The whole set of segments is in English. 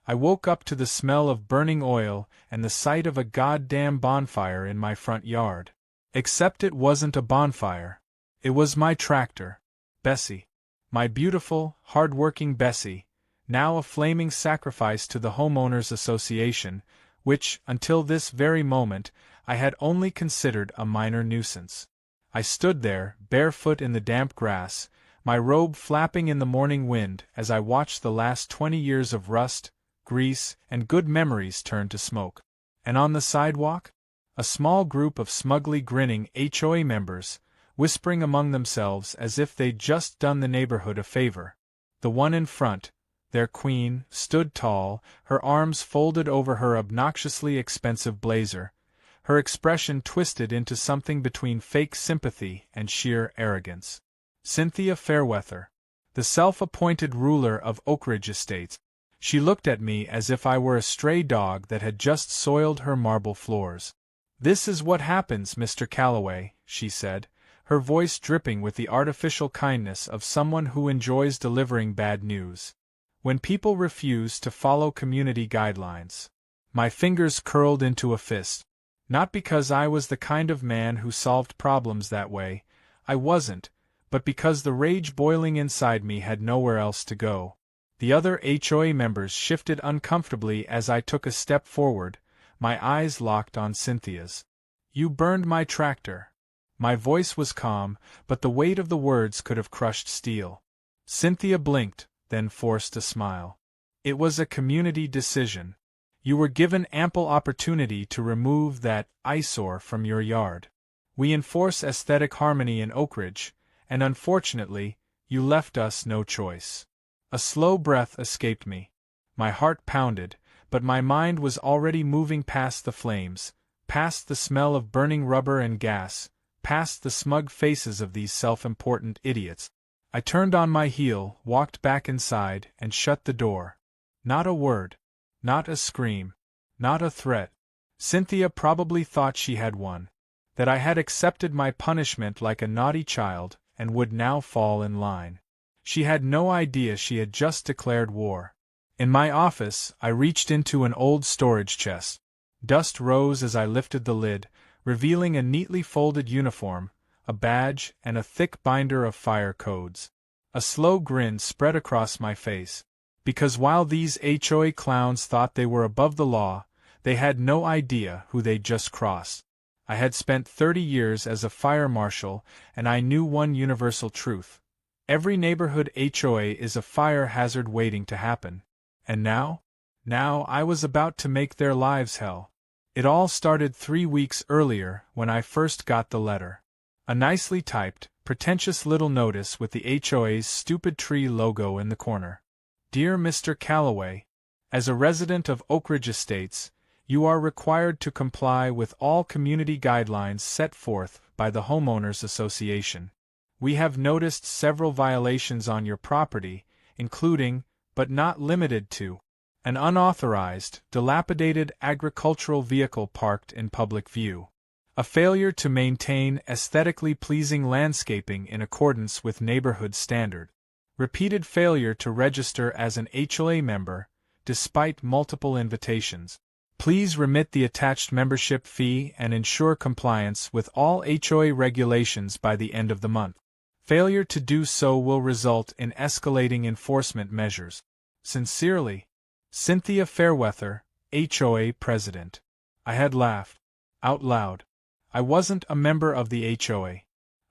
I woke up to the smell of burning oil and the sight of a goddamn bonfire in my front yard. Except it wasn't a bonfire. It was my tractor. Bessie. My beautiful, hard-working Bessie, now a flaming sacrifice to the Homeowners Association, which, until this very moment, I had only considered a minor nuisance. I stood there, barefoot in the damp grass, my robe flapping in the morning wind as I watched the last 20 years of rust, grease, and good memories turn to smoke. And on the sidewalk? A small group of smugly grinning HOA members, whispering among themselves as if they'd just done the neighborhood a favor. The one in front, their queen, stood tall, her arms folded over her obnoxiously expensive blazer, her expression twisted into something between fake sympathy and sheer arrogance. Cynthia Fairweather, the self-appointed ruler of Oakridge Estates. She looked at me as if I were a stray dog that had just soiled her marble floors. "This is what happens, Mr. Calloway," she said, her voice dripping with the artificial kindness of someone who enjoys delivering bad news. "When people refuse to follow community guidelines." My fingers curled into a fist. Not because I was the kind of man who solved problems that way, I wasn't, but because the rage boiling inside me had nowhere else to go. The other HOA members shifted uncomfortably as I took a step forward, my eyes locked on Cynthia's. "You burned my tractor." My voice was calm, but the weight of the words could have crushed steel. Cynthia blinked, then forced a smile. "It was a community decision. You were given ample opportunity to remove that eyesore from your yard. We enforce aesthetic harmony in Oakridge, and unfortunately, you left us no choice." A slow breath escaped me. My heart pounded, but my mind was already moving past the flames, past the smell of burning rubber and gas, past the smug faces of these self-important idiots. I turned on my heel, walked back inside, and shut the door. Not a word. Not a scream. Not a threat. Cynthia probably thought she had won. That I had accepted my punishment like a naughty child, and would now fall in line. She had no idea she had just declared war. In my office, I reached into an old storage chest. Dust rose as I lifted the lid, revealing a neatly folded uniform, a badge, and a thick binder of fire codes. A slow grin spread across my face. Because while these HOA clowns thought they were above the law, they had no idea who they'd just crossed. I had spent 30 years as a fire marshal, and I knew one universal truth. Every neighborhood HOA is a fire hazard waiting to happen. And now? Now I was about to make their lives hell. It all started 3 weeks earlier when I first got the letter. A nicely typed, pretentious little notice with the HOA's stupid tree logo in the corner. "Dear Mr. Calloway, as a resident of Oakridge Estates, you are required to comply with all community guidelines set forth by the Homeowners Association. We have noticed several violations on your property, including, but not limited to, an unauthorized, dilapidated agricultural vehicle parked in public view, a failure to maintain aesthetically pleasing landscaping in accordance with neighborhood standard, repeated failure to register as an HOA member, despite multiple invitations. Please remit the attached membership fee and ensure compliance with all HOA regulations by the end of the month. Failure to do so will result in escalating enforcement measures. Sincerely, Cynthia Fairweather, HOA President." I had laughed. Out loud. I wasn't a member of the HOA.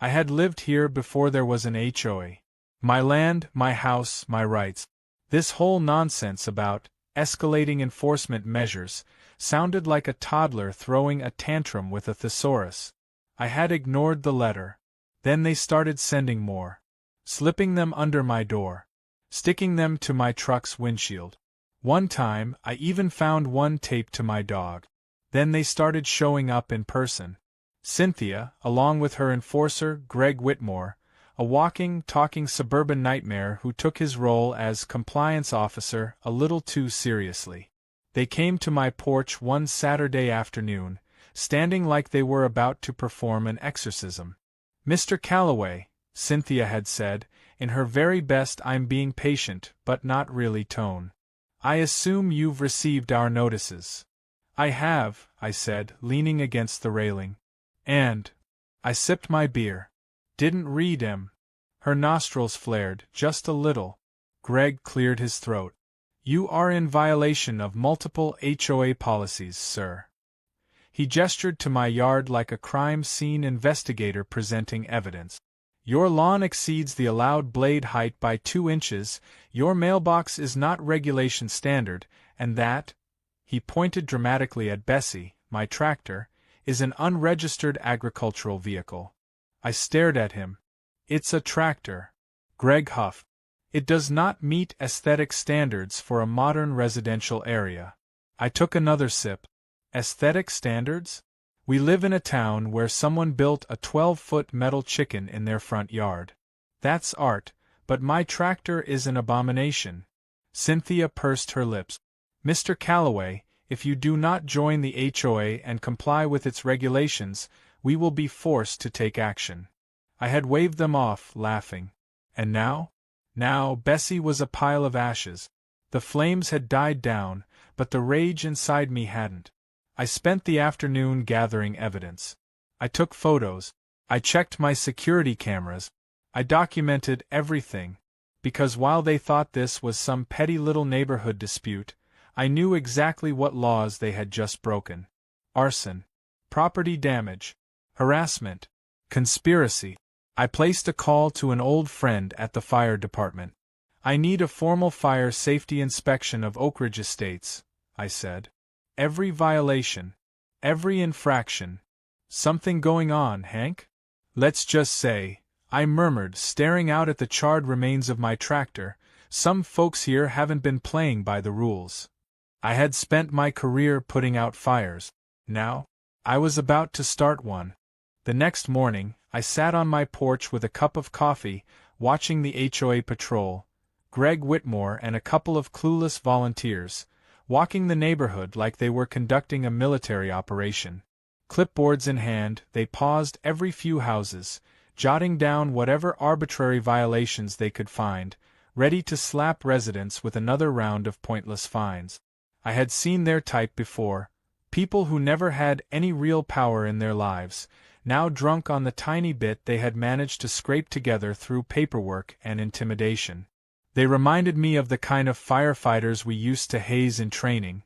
I had lived here before there was an HOA. My land, my house, my rights. This whole nonsense about escalating enforcement measures sounded like a toddler throwing a tantrum with a thesaurus. I had ignored the letter. Then they started sending more. Slipping them under my door. Sticking them to my truck's windshield. One time, I even found one taped to my dog. Then they started showing up in person. Cynthia, along with her enforcer, Greg Whitmore, a walking, talking suburban nightmare who took his role as compliance officer a little too seriously. They came to my porch one Saturday afternoon, standing like they were about to perform an exorcism. "Mr. Calloway," Cynthia had said, in her very best "I'm being patient but not really" tone, I assume you've received our notices. I have, I said, leaning against the railing. And I sipped my beer. Didn't read 'em. Her nostrils flared, just a little. Greg cleared his throat. You are in violation of multiple HOA policies, sir. He gestured to my yard like a crime scene investigator presenting evidence. Your lawn exceeds the allowed blade height by 2 inches, your mailbox is not regulation standard, and that, he pointed dramatically at Bessie, my tractor, is an unregistered agricultural vehicle. I stared at him. It's a tractor. Greg huffed. It does not meet aesthetic standards for a modern residential area. I took another sip. Aesthetic standards? We live in a town where someone built a 12-foot metal chicken in their front yard. That's art, but my tractor is an abomination. Cynthia pursed her lips. Mr. Calloway, if you do not join the HOA and comply with its regulations, we will be forced to take action. I had waved them off, laughing. And now? Now, Bessie was a pile of ashes. The flames had died down, but the rage inside me hadn't. I spent the afternoon gathering evidence. I took photos. I checked my security cameras. I documented everything. Because while they thought this was some petty little neighborhood dispute, I knew exactly what laws they had just broken. Arson. Property damage. Harassment. Conspiracy. I placed a call to an old friend at the fire department. I need a formal fire safety inspection of Oak Ridge Estates, I said. Every violation. Every infraction. Something going on, Hank? Let's just say, I murmured, staring out at the charred remains of my tractor, some folks here haven't been playing by the rules. I had spent my career putting out fires. Now, I was about to start one. The next morning, I sat on my porch with a cup of coffee, watching the HOA patrol, Greg Whitmore and a couple of clueless volunteers, walking the neighborhood like they were conducting a military operation. Clipboards in hand, they paused every few houses, jotting down whatever arbitrary violations they could find, ready to slap residents with another round of pointless fines. I had seen their type before, people who never had any real power in their lives, now drunk on the tiny bit they had managed to scrape together through paperwork and intimidation. They reminded me of the kind of firefighters we used to haze in training,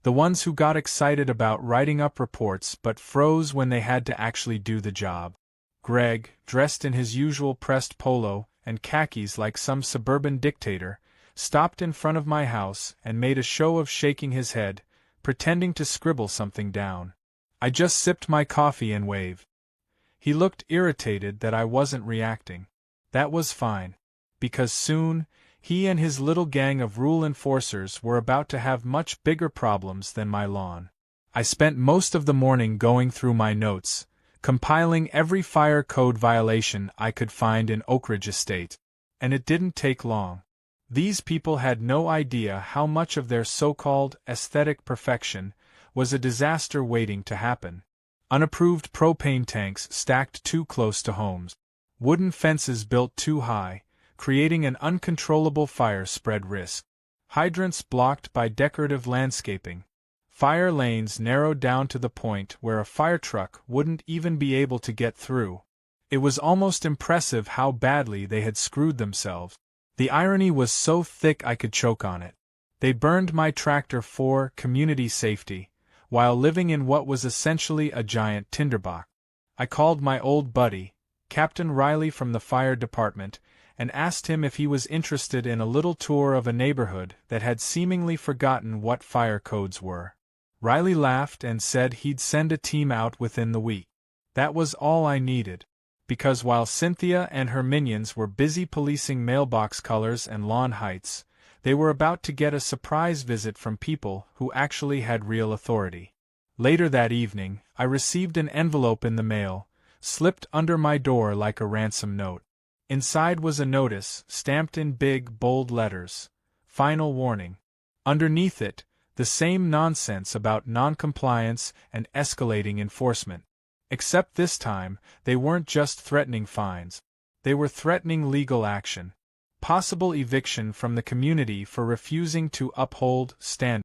the ones who got excited about writing up reports but froze when they had to actually do the job. Greg, dressed in his usual pressed polo and khakis like some suburban dictator, stopped in front of my house and made a show of shaking his head, pretending to scribble something down. I just sipped my coffee and waved. He looked irritated that I wasn't reacting. That was fine, because soon, he and his little gang of rule enforcers were about to have much bigger problems than my lawn. I spent most of the morning going through my notes, compiling every fire code violation I could find in Oak Ridge Estate. And it didn't take long. These people had no idea how much of their so-called aesthetic perfection was a disaster waiting to happen. Unapproved propane tanks stacked too close to homes. Wooden fences built too high, creating an uncontrollable fire spread risk. Hydrants blocked by decorative landscaping. Fire lanes narrowed down to the point where a fire truck wouldn't even be able to get through. It was almost impressive how badly they had screwed themselves. The irony was so thick I could choke on it. They burned my tractor for community safety, while living in what was essentially a giant tinderbox. I called my old buddy, Captain Riley from the fire department, and asked him if he was interested in a little tour of a neighborhood that had seemingly forgotten what fire codes were. Riley laughed and said he'd send a team out within the week. That was all I needed, because while Cynthia and her minions were busy policing mailbox colors and lawn heights, they were about to get a surprise visit from people who actually had real authority. Later that evening, I received an envelope in the mail, slipped under my door like a ransom note. Inside was a notice, stamped in big, bold letters. Final warning. Underneath it, the same nonsense about non-compliance and escalating enforcement. Except this time, they weren't just threatening fines. They were threatening legal action. possible eviction from the community for refusing to uphold standards.